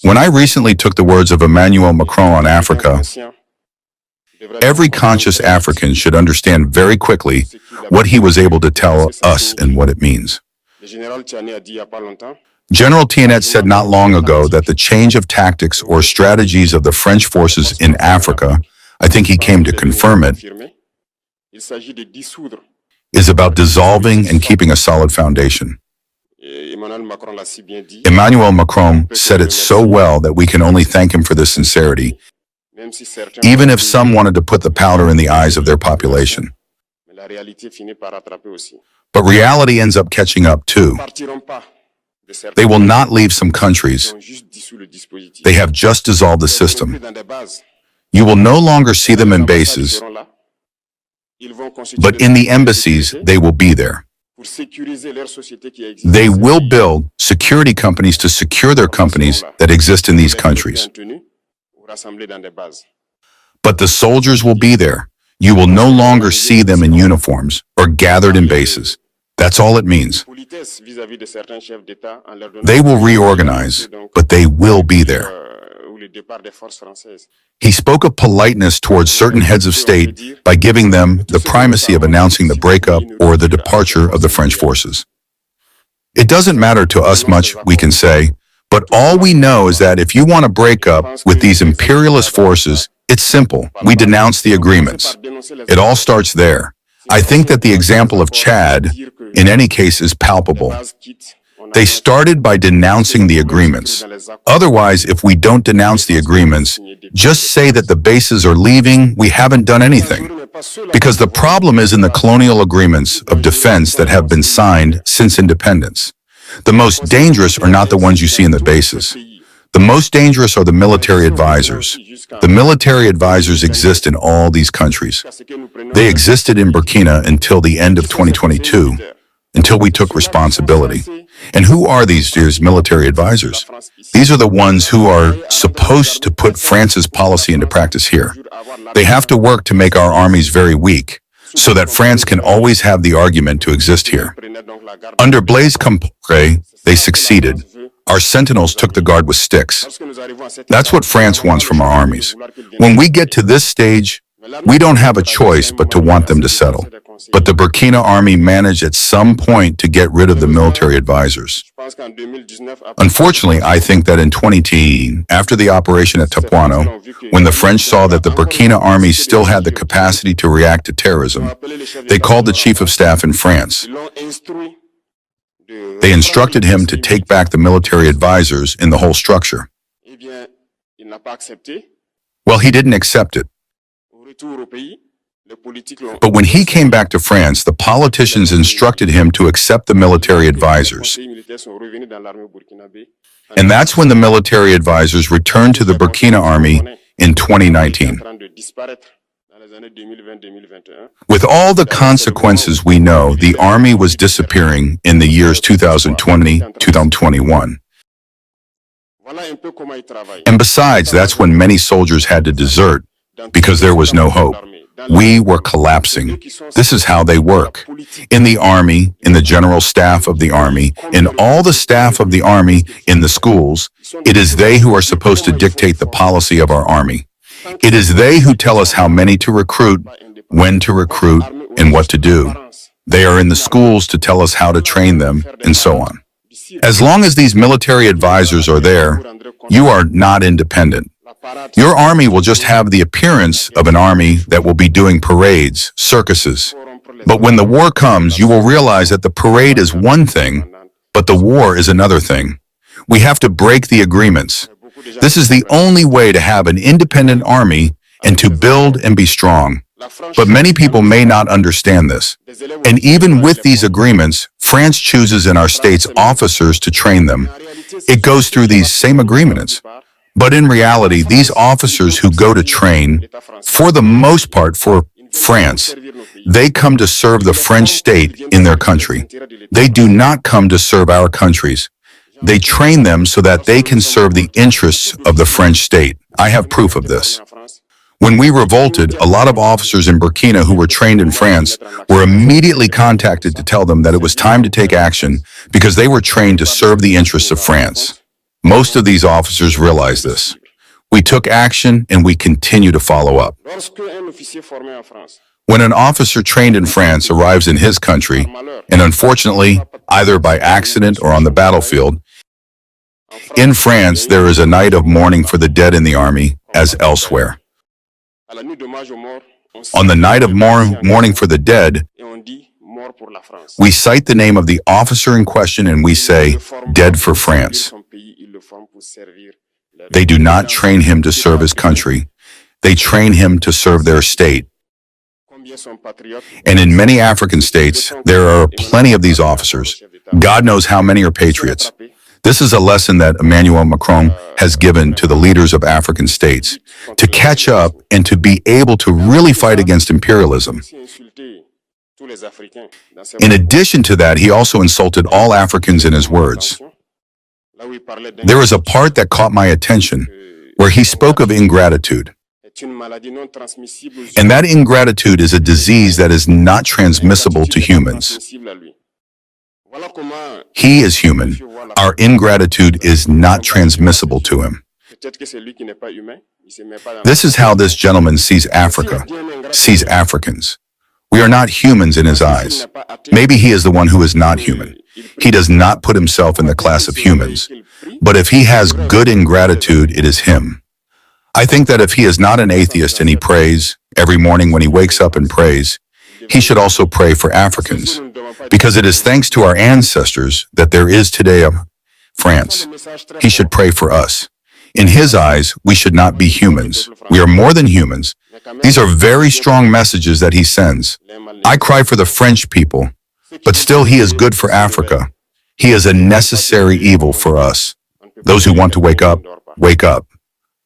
When I recently took the words of Emmanuel Macron on Africa, every conscious African should understand very quickly what he was able to tell us and what it means. General Tianet said not long ago that the change of tactics or strategies of the French forces in Africa, I think he came to confirm it, is about dissolving and keeping a solid foundation. Emmanuel Macron said it so well that we can only thank him for this sincerity, even if some wanted to put the powder in the eyes of their population. But reality ends up catching up too. They will not leave some countries. They have just dissolved the system. You will no longer see them in bases, but in the embassies, they will be there. They will build security companies to secure their companies that exist in these countries. But the soldiers will be there. You will no longer see them in uniforms or gathered in bases. That's all it means. They will reorganize, but they will be there. He spoke of politeness towards certain heads of state by giving them the primacy of announcing the breakup or the departure of the French forces. It doesn't matter to us much, we can say, but all we know is that if you want to break up with these imperialist forces, it's simple. We denounce the agreements. It all starts there. I think that the example of Chad, in any case, is palpable. They started by denouncing the agreements. Otherwise, if we don't denounce the agreements, just say that the bases are leaving, we haven't done anything. Because the problem is in the colonial agreements of defense that have been signed since independence. The most dangerous are not the ones you see in the bases. The most dangerous are the military advisors. The military advisors exist in all these countries. They existed in Burkina until the end of 2022, until we took responsibility. And who are these military advisors? These are the ones who are supposed to put France's policy into practice here. They have to work to make our armies very weak, so that France can always have the argument to exist here. Under Blaise Compaoré, they succeeded. Our sentinels took the guard with sticks. That's what France wants from our armies. When we get to this stage, we don't have a choice but to want them to settle. But the Burkina army managed at some point to get rid of the military advisors. Unfortunately, I think that in 2010, after the operation at Tepuano, when the French saw that the Burkina army still had the capacity to react to terrorism, they called the chief of staff in France. They instructed him to take back the military advisors in the whole structure. Well, he didn't accept it. But when he came back to France, the politicians instructed him to accept the military advisors. And that's when the military advisors returned to the Burkina army in 2019. With all the consequences we know, the army was disappearing in the years 2020, 2021. And besides, that's when many soldiers had to desert because there was no hope. We were collapsing. This is how they work. In the army, in the general staff of the army, in all the staff of the army, in the schools, it is they who are supposed to dictate the policy of our army. It is they who tell us how many to recruit, when to recruit, and what to do. They are in the schools to tell us how to train them, and so on. As long as these military advisors are there, you are not independent. Your army will just have the appearance of an army that will be doing parades, circuses. But when the war comes, you will realize that the parade is one thing, but the war is another thing. We have to break the agreements. This is the only way to have an independent army and to build and be strong. But many people may not understand this. And even with these agreements, France chooses in our states officers to train them. It goes through these same agreements. But in reality, these officers who go to train, for the most part for France, they come to serve the French state in their country. They do not come to serve our countries. They train them so that they can serve the interests of the French state. I have proof of this. When we revolted, a lot of officers in Burkina who were trained in France were immediately contacted to tell them that it was time to take action because they were trained to serve the interests of France. Most of these officers realized this. We took action and we continue to follow up. When an officer trained in France arrives in his country, and unfortunately, either by accident or on the battlefield, in France there is a night of mourning for the dead in the army, as elsewhere. On the night of mourning for the dead, we cite the name of the officer in question and we say, "Dead for France." They do not train him to serve his country. They train him to serve their state. And in many African states, there are plenty of these officers. God knows how many are patriots. This is a lesson that Emmanuel Macron has given to the leaders of African states, to catch up and to be able to really fight against imperialism. In addition to that, he also insulted all Africans in his words. There is a part that caught my attention, where he spoke of ingratitude. And that ingratitude is a disease that is not transmissible to humans. He is human. Our ingratitude is not transmissible to him. This is how this gentleman sees Africa, sees Africans. We are not humans in his eyes. Maybe he is the one who is not human. He does not put himself in the class of humans. But if he has good ingratitude, it is him. I think that if he is not an atheist and he prays every morning when he wakes up and prays, he should also pray for Africans, because it is thanks to our ancestors that there is today a France. He should pray for us. In his eyes, we should not be humans. We are more than humans. These are very strong messages that he sends. I cry for the French people, but still he is good for Africa. He is a necessary evil for us. Those who want to wake up, wake up.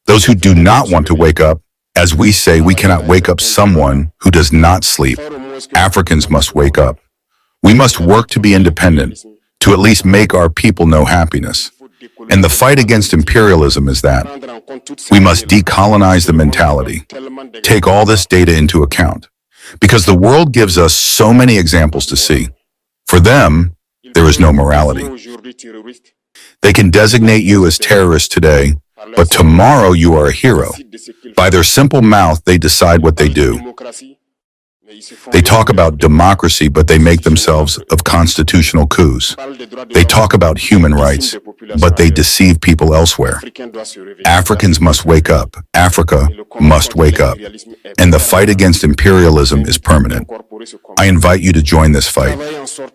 Those who do not want to wake up, as we say, we cannot wake up someone who does not sleep. Africans must wake up. We must work to be independent, to at least make our people know happiness. And the fight against imperialism is that. We must decolonize the mentality, take all this data into account, because the world gives us so many examples to see. For them, there is no morality. They can designate you as terrorist today, but tomorrow you are a hero. By their simple mouth, they decide what they do. They talk about democracy, but they make themselves of constitutional coups. They talk about human rights, but they deceive people elsewhere. Africans must wake up. Africa must wake up. And the fight against imperialism is permanent. I invite you to join this fight,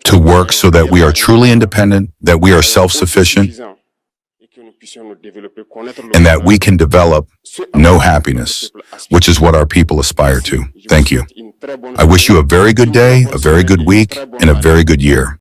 to work so that we are truly independent, that we are self-sufficient, and that we can develop no happiness, which is what our people aspire to. Thank you. I wish you a very good day, a very good week, and a very good year.